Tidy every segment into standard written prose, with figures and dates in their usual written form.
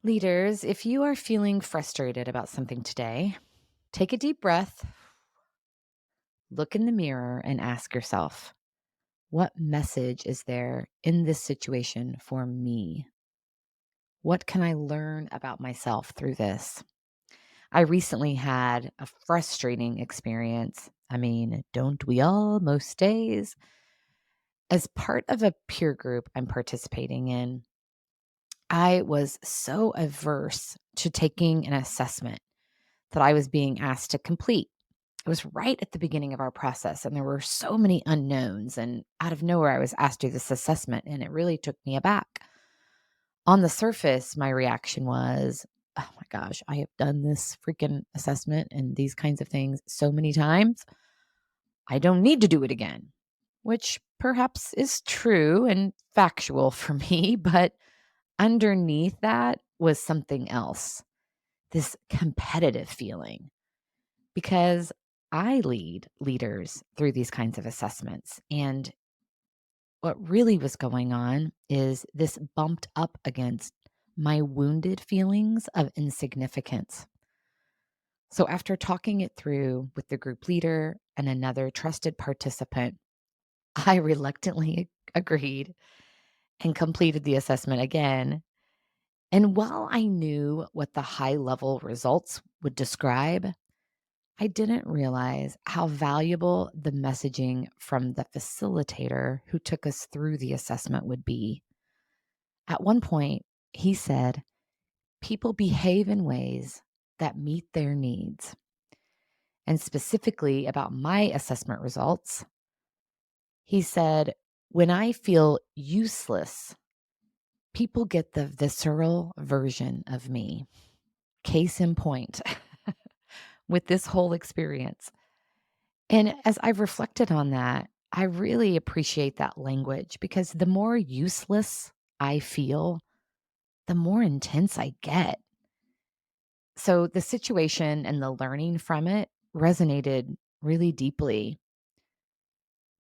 Leaders, if you are feeling frustrated about something today, take a deep breath, look in the mirror, and ask yourself, what message is there in this situation for me? What can I learn about myself through this? I recently had a frustrating experience. I mean, don't we all most days? As part of a peer group I'm participating in, I was so averse to taking an assessment that I was being asked to complete. It was right at the beginning of our process, and there were so many unknowns. And out of nowhere, I was asked to do this assessment, and it really took me aback. On the surface, my reaction was, oh my gosh, I have done this freaking assessment and these kinds of things so many times. I don't need to do it again, which perhaps is true and factual for me. But underneath that was something else, this competitive feeling because I lead leaders through these kinds of assessments. And what really was going on is this bumped up against my wounded feelings of insignificance. So, after talking it through with the group leader and another trusted participant, I reluctantly agreed and completed the assessment again. And while I knew what the high level results would describe, I didn't realize how valuable the messaging from the facilitator who took us through the assessment would be. At one point, he said, people behave in ways that meet their needs. And specifically about my assessment results, he said, when I feel useless, people get the visceral version of me. Case in point with this whole experience. And as I've reflected on that, I really appreciate that language because the more useless I feel, the more intense I get. So the situation and the learning from it resonated really deeply.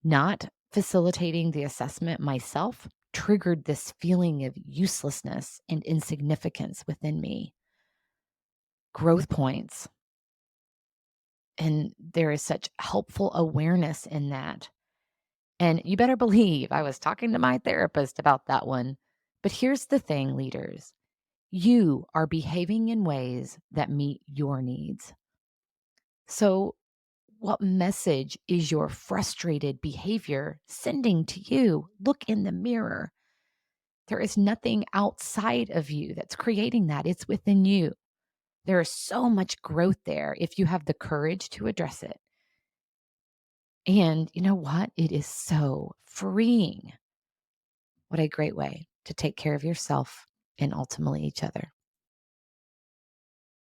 Not facilitating the assessment myself triggered this feeling of uselessness and insignificance within me. Growth points. And there is such helpful awareness in that. And you better believe I was talking to my therapist about that one. But here's the thing, leaders, you are behaving in ways that meet your needs. So, what message is your frustrated behavior sending to you? Look in the mirror. There is nothing outside of you that's creating that, it's within you. There is so much growth there if you have the courage to address it. And you know what? It is so freeing. What a great way to take care of yourself and ultimately each other.